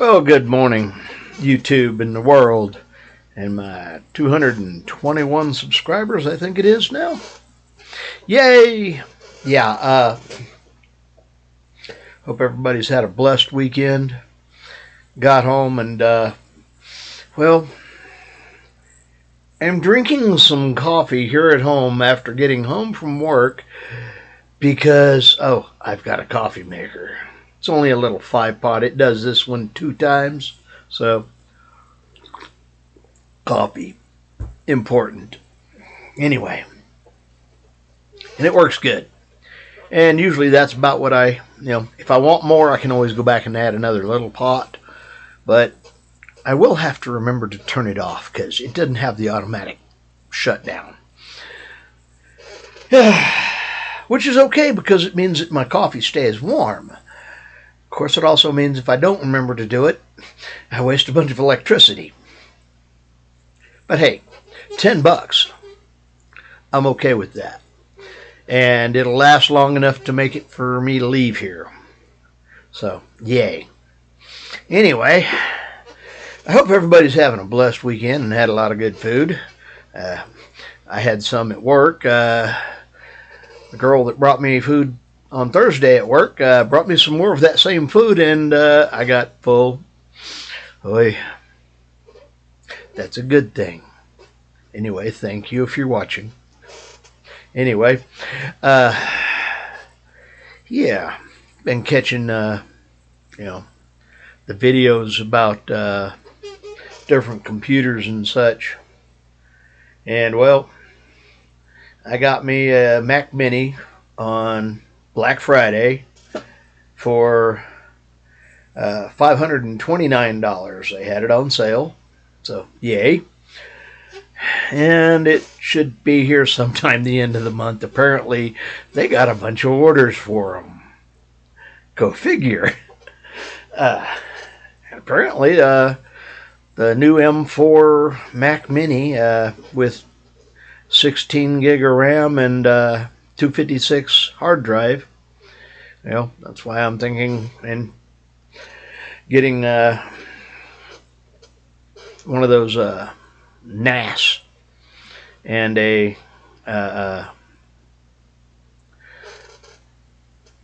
Well, good morning, YouTube and the world, and my 221 subscribers, I think it is now. Yay! Yeah, hope everybody's had a blessed weekend. Got home and, well, I'm drinking some coffee here at home after getting home from work because, I've got a coffee maker. It's only a little 5-pot. It does this one 2 times, so coffee, important. Anyway, and it works good. And usually that's about what if I want more, I can always go back and add another little pot. But I will have to remember to turn it off because it doesn't have the automatic shutdown. Which is okay because it means that my coffee stays warm. Of course, it also means if I don't remember to do it, I waste a bunch of electricity. But hey, $10. I'm okay with that. And it'll last long enough to make it for me to leave here. So, yay. Anyway, I hope everybody's having a blessed weekend and had a lot of good food. I had some at work. The girl that brought me food on Thursday at work brought me some more of that same food, and I got full. Oy. That's a good thing. Anyway, thank you if you're watching. Anyway, yeah, been catching, the videos about different computers and such. And, well, I got me a Mac Mini on Black Friday for $529. They had it on sale, so yay. And it should be here sometime the end of the month. Apparently, they got a bunch of orders for them. Go figure. Apparently, the new M4 Mac Mini with 16 gig of RAM and 256 hard drive. That's why I'm thinking and getting one of those NAS and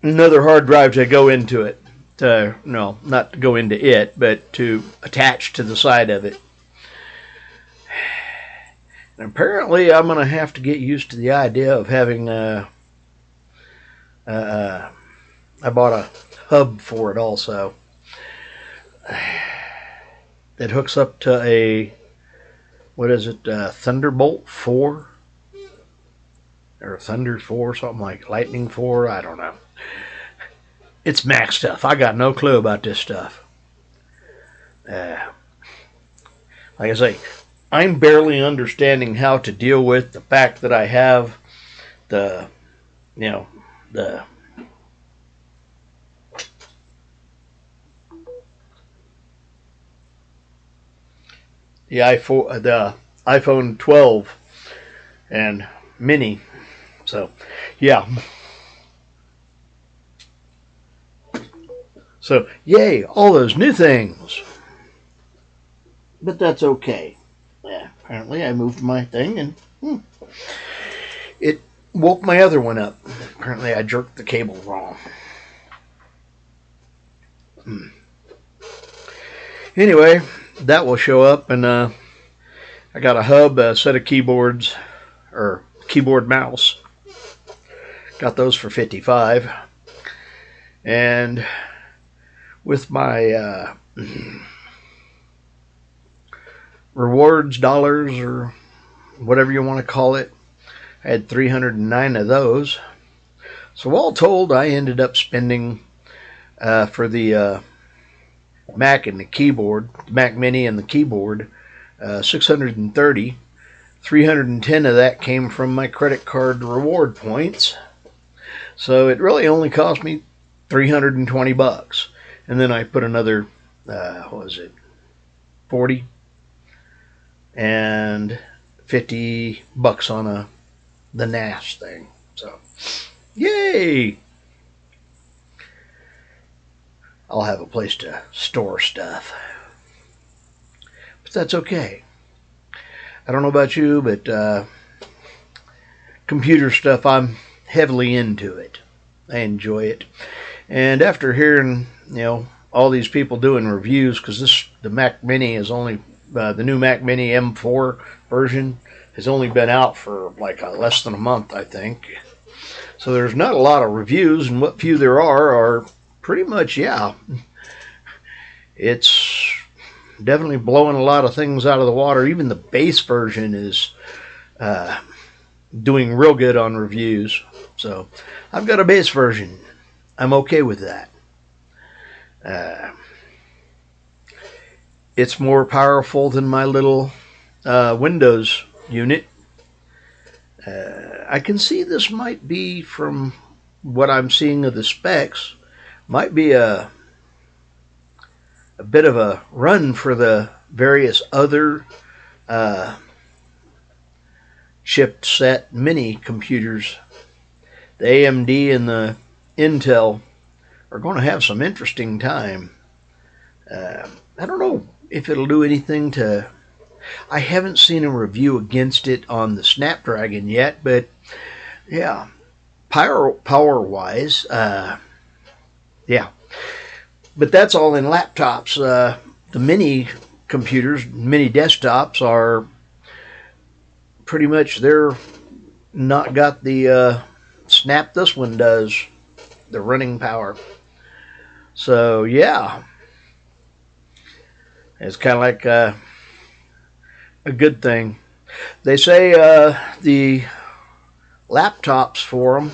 another hard drive to go into it. Not to go into it, but to attach to the side of it. And apparently, I'm going to have to get used to the idea of having I bought a hub for it also. It hooks up to a, Thunderbolt 4? Or Thunder 4, something like Lightning 4, I don't know. It's Mac stuff. I got no clue about this stuff. Like I say, I'm barely understanding how to deal with the fact that I have the iPhone 12 and mini. So, yeah. So, yay, all those new things. But that's okay. Yeah, apparently I moved my thing and it woke my other one up. Apparently I jerked the cable wrong. Anyway, that will show up, and I got a hub, a set of keyboards, or keyboard mouse. Got those for $55. And with my rewards dollars, or whatever you want to call it, I had 309 of those. So all told, I ended up spending for the Mac and the keyboard, the Mac Mini and the keyboard, $630. 310 of that came from my credit card reward points. So it really only cost me $320. And then I put another, 40 and $50 on the NAS thing. So, yay! I'll have a place to store stuff. But that's okay. I don't know about you, but computer stuff, I'm heavily into it. I enjoy it. And after hearing, all these people doing reviews, because the Mac Mini is only, the new Mac Mini M4 version has only been out for like less than a month, I think. So there's not a lot of reviews, and what few there are pretty much, yeah, it's definitely blowing a lot of things out of the water. Even the base version is doing real good on reviews. So I've got a base version. I'm okay with that. It's more powerful than my little Windows unit. I can see this might be, from what I'm seeing of the specs, might be a bit of a run for the various other chipset mini computers. The AMD and the Intel are going to have some interesting time. I don't know if it'll do anything to... I haven't seen a review against it on the Snapdragon yet, but yeah, power-wise, yeah. But that's all in laptops. The mini computers, mini desktops are pretty much, they're not got the snap this one does, the running power. So yeah, it's kind of like a good thing. They say the laptops for them,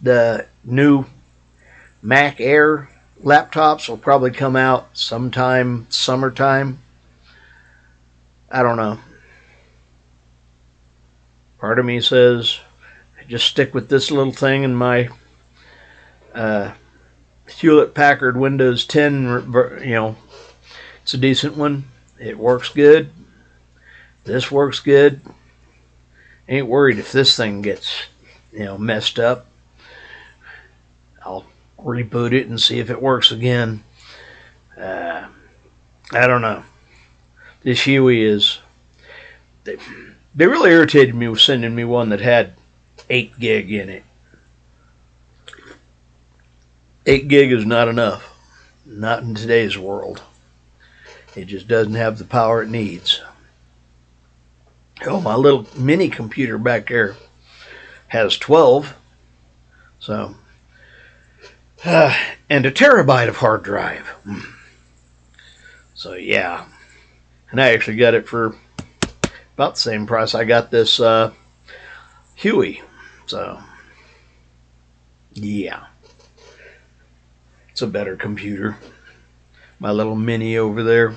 the new Mac Air laptops, will probably come out sometime summertime. I don't know. Part of me says just stick with this little thing in my Hewlett-Packard Windows 10. It's a decent one. It works good. This works good. Ain't worried if this thing gets, messed up. I'll reboot it and see if it works again. I don't know. This Huey is... They really irritated me with sending me one that had 8 gig in it. 8 gig is not enough. Not in today's world. It just doesn't have the power it needs. Oh, my little mini computer back there has 12. So, and a terabyte of hard drive. So yeah, and I actually got it for about the same price I got this Huey. So yeah, it's a better computer. My little mini over there.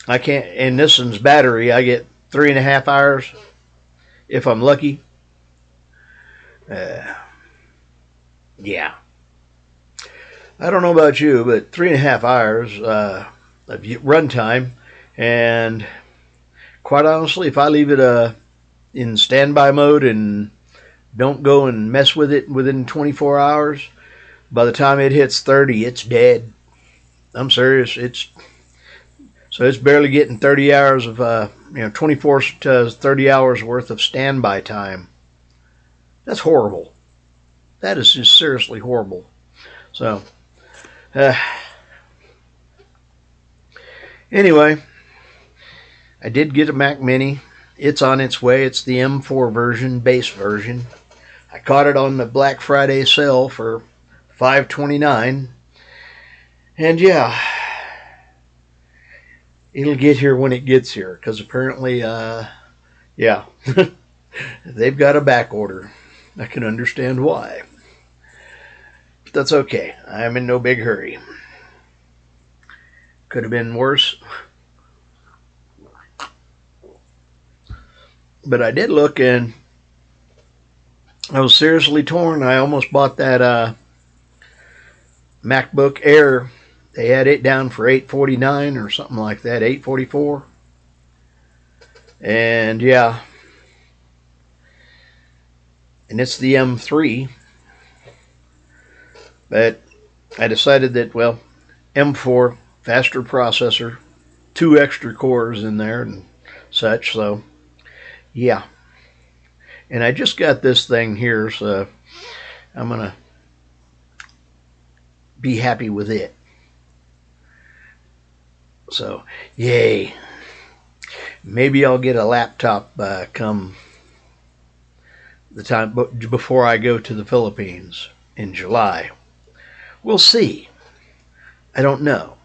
I can't, and this one's battery, I get 3.5 hours if I'm lucky. Yeah. I don't know about you, but 3.5 hours of runtime, and quite honestly, if I leave it in standby mode and don't go and mess with it within 24 hours, by the time it hits 30, it's dead. I'm serious. It's barely getting 30 hours of 24 to 30 hours worth of standby time. That's horrible. That is just seriously horrible. So anyway, I did get a Mac Mini. It's on its way. It's the M4 version, base version. I caught it on the Black Friday sale for $5.29, and yeah, it'll get here when it gets here, because apparently, yeah, they've got a back order. I can understand why. But that's okay. I'm in no big hurry. Could have been worse. But I did look, and I was seriously torn. I almost bought that MacBook Air. They had it down for $849 or something like that, $844. And yeah, and it's the M3. But I decided that, well, M4, faster processor, 2 extra cores in there and such. So, yeah. And I just got this thing here, so I'm going to be happy with it. So, yay. Maybe I'll get a laptop come the time before I go to the Philippines in July. We'll see. I don't know.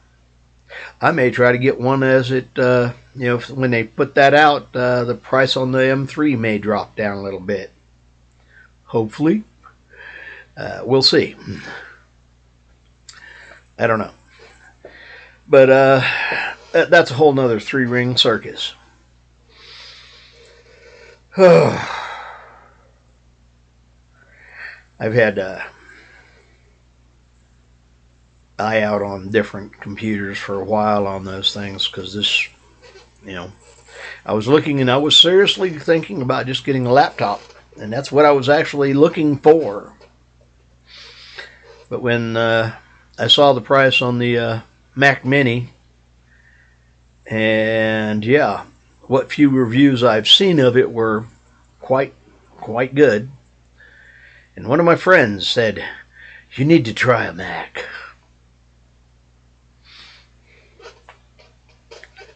I may try to get one as it, when they put that out, the price on the M3 may drop down a little bit. Hopefully. We'll see. I don't know. But that's a whole nother 3-ring circus. I've had eye out on different computers for a while on those things because this, I was looking and I was seriously thinking about just getting a laptop, and that's what I was actually looking for. But when I saw the price on the Mac Mini, and yeah, what few reviews I've seen of it were quite good. And one of my friends said, "You need to try a Mac."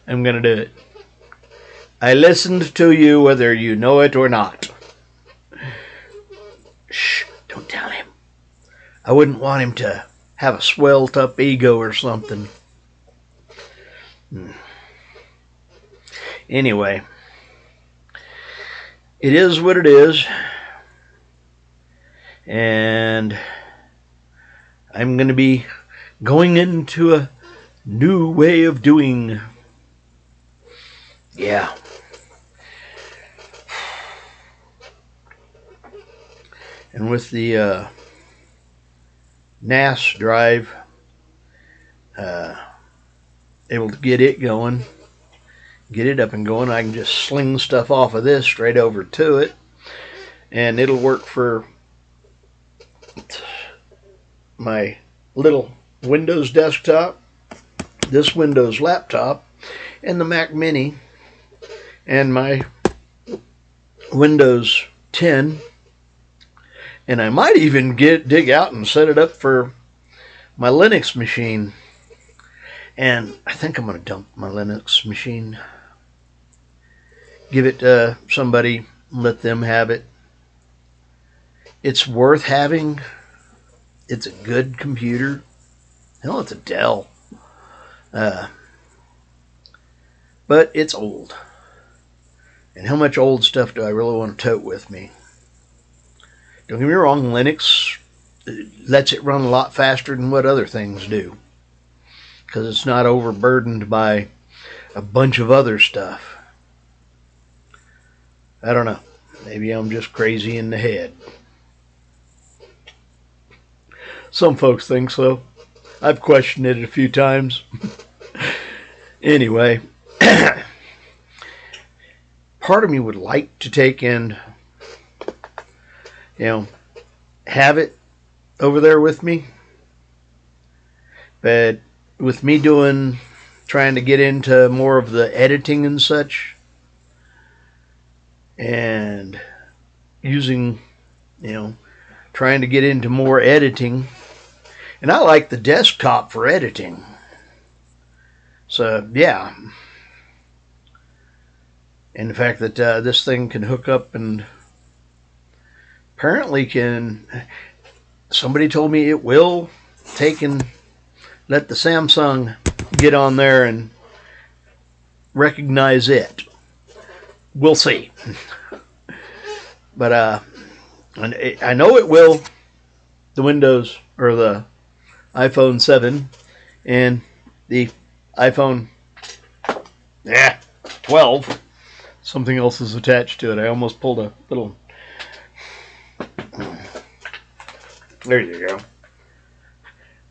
I'm going to do it. I listened to you whether you know it or not. Shh, don't tell him. I wouldn't want him to have a swelled up ego or something. Anyway, it is what it is. And I'm going to be going into a new way of doing. Yeah. And with the NAS drive, able to get it going, get it up and going, I can just sling stuff off of this straight over to it, and it'll work for my little Windows desktop, this Windows laptop, and the Mac Mini, and my Windows 10, and I might even dig out and set it up for my Linux machine. And I think I'm going to dump my Linux machine, give it to somebody, let them have it. It's worth having. It's a good computer. Hell, it's a Dell. But it's old. And how much old stuff do I really want to tote with me? Don't get me wrong, Linux lets it run a lot faster than what other things do, because it's not overburdened by a bunch of other stuff. I don't know. Maybe I'm just crazy in the head. Some folks think so. I've questioned it a few times. Anyway, part of me would like to take and, have it over there with me. But with me trying to get into more of the editing and such, and using, trying to get into more editing, and I like the desktop for editing. So, yeah. And the fact that this thing can hook up and apparently somebody told me it will take and let the Samsung get on there and recognize it. We'll see. But I know it will. The Windows or the iPhone 7 and the iPhone 12. Something else is attached to it. I almost pulled a little. There you go.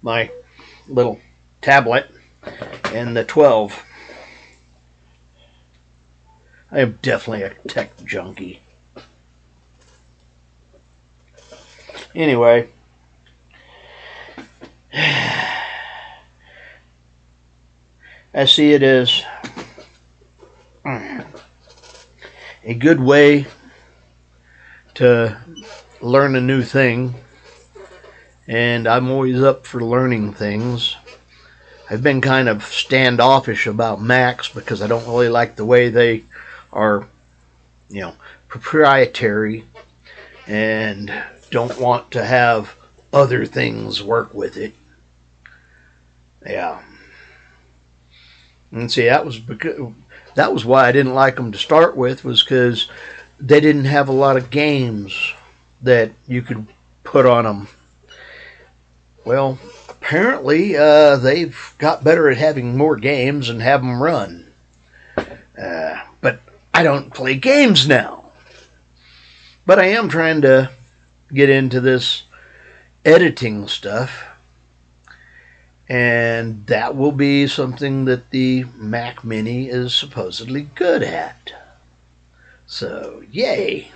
My little tablet and the 12. I am definitely a tech junkie. Anyway, I see it as a good way to learn a new thing, and I'm always up for learning things. I've been kind of standoffish about Macs because I don't really like the way they are, proprietary, and don't want to have other things work with it. Yeah. And see, that was why I didn't like them to start with, was because they didn't have a lot of games that you could put on them. Well, apparently they've got better at having more games and have them run. But I don't play games now. But I am trying to get into this editing stuff. And that will be something that the Mac Mini is supposedly good at. So, yay.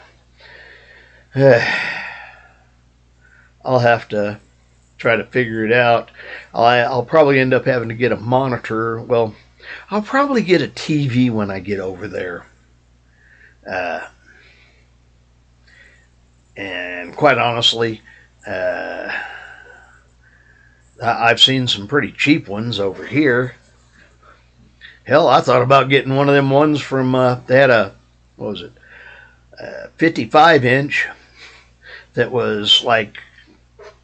I'll have to try to figure it out. I'll probably end up having to get a monitor. Well, I'll probably get a TV when I get over there. And quite honestly, I've seen some pretty cheap ones over here. Hell, I thought about getting one of them ones from, they had a, 55-inch that was like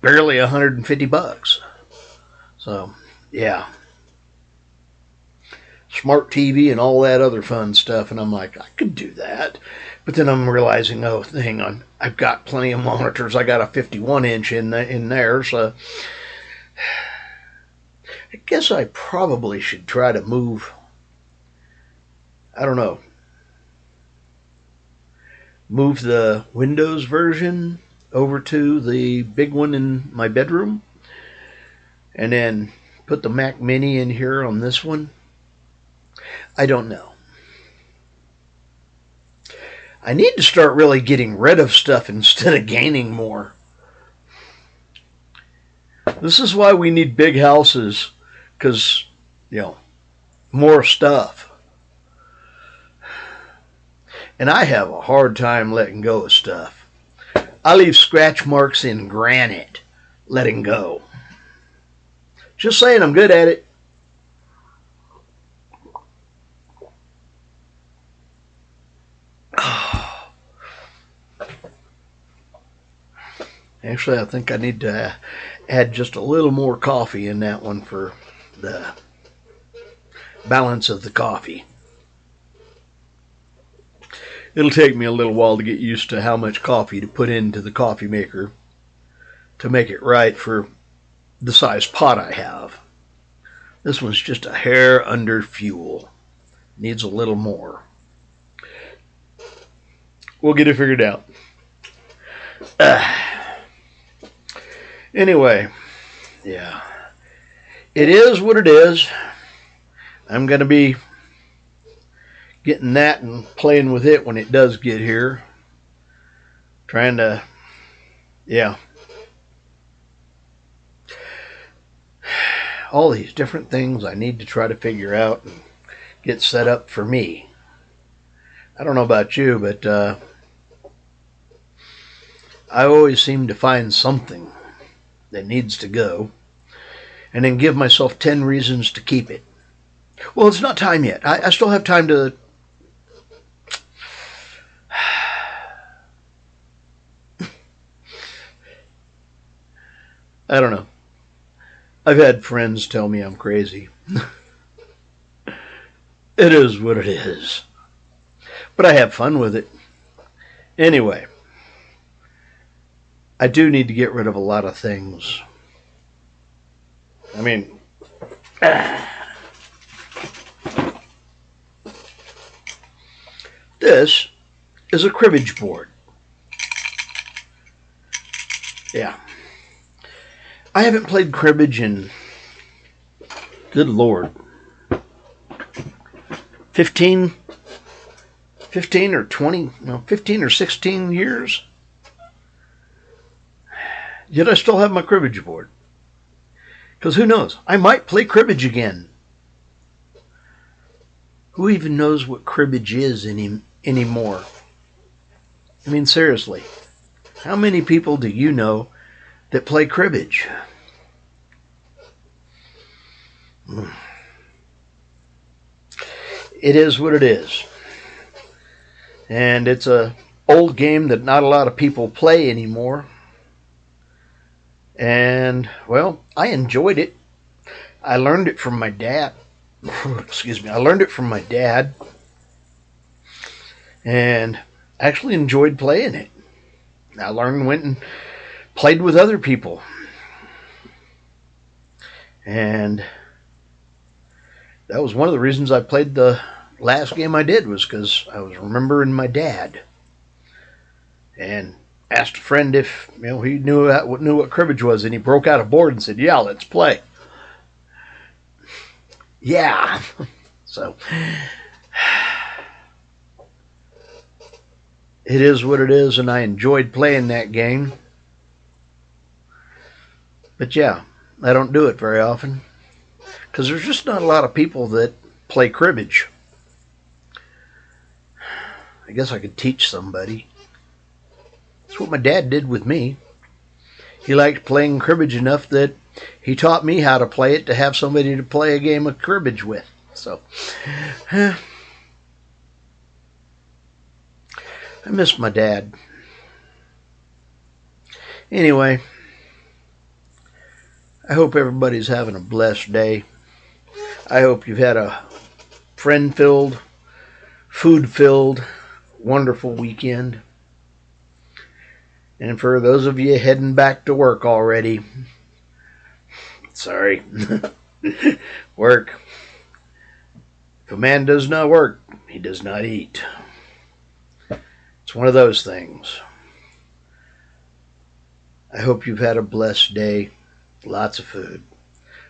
barely $150. So, yeah. Smart TV and all that other fun stuff. And I'm like, I could do that. But then I'm realizing, oh, hang on. I've got plenty of monitors. I got a 51-inch in there. So, I guess I probably should try to move, I don't know, move the Windows version over to the big one in my bedroom, and then put the Mac Mini in here on this one. I don't know. I need to start really getting rid of stuff instead of gaining more. This is why we need big houses, because, more stuff. And I have a hard time letting go of stuff. I leave scratch marks in granite letting go. Just saying, I'm good at it. Actually, I think I need to add just a little more coffee in that one for the balance of the coffee. It'll take me a little while to get used to how much coffee to put into the coffee maker to make it right for the size pot I have. This one's just a hair under fuel. Needs a little more. We'll get it figured out. Anyway, yeah. It is what it is. I'm going to be getting that and playing with it when it does get here. Trying to, all these different things I need to try to figure out and get set up for me. I don't know about you, but I always seem to find something that needs to go and then give myself 10 reasons to keep it. Well, it's not time yet. I still have time to... I don't know. I've had friends tell me I'm crazy. It is what it is. But I have fun with it. Anyway, I do need to get rid of a lot of things. I mean... This is a cribbage board. Yeah. I haven't played cribbage in, good Lord, 15 or 20, no, 15 or 16 years. Yet I still have my cribbage board. Because who knows? I might play cribbage again. Who even knows what cribbage is anymore? I mean, seriously. How many people do you know that play cribbage? It is what it is. And it's a old game that not a lot of people play anymore. And, well, I enjoyed it. I learned it from my dad. Excuse me. I learned it from my dad. And actually enjoyed playing it. I learned, went and played with other people. And that was one of the reasons I played the last game I did, was because I was remembering my dad. And asked a friend if he knew what cribbage was, and he broke out a board and said, "Yeah, let's play." Yeah. So it is what it is, and I enjoyed playing that game. But yeah, I don't do it very often because there's just not a lot of people that play cribbage. I guess I could teach somebody. That's what my dad did with me. He liked playing cribbage enough that he taught me how to play it to have somebody to play a game of cribbage with. So, I miss my dad. Anyway, I hope everybody's having a blessed day. I hope you've had a friend-filled, food-filled, wonderful weekend. And for those of you heading back to work already, sorry, work. If a man does not work, he does not eat. It's one of those things. I hope you've had a blessed day. Lots of food.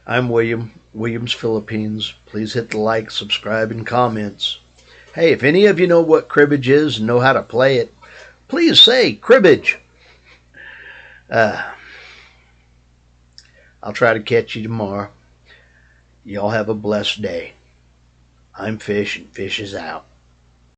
I'm Williams Philippines. Please hit the like, subscribe, and comments. Hey, if any of you know what cribbage is and know how to play it, please say cribbage. I'll try to catch you tomorrow. Y'all have a blessed day. I'm Fish, and Fish is out.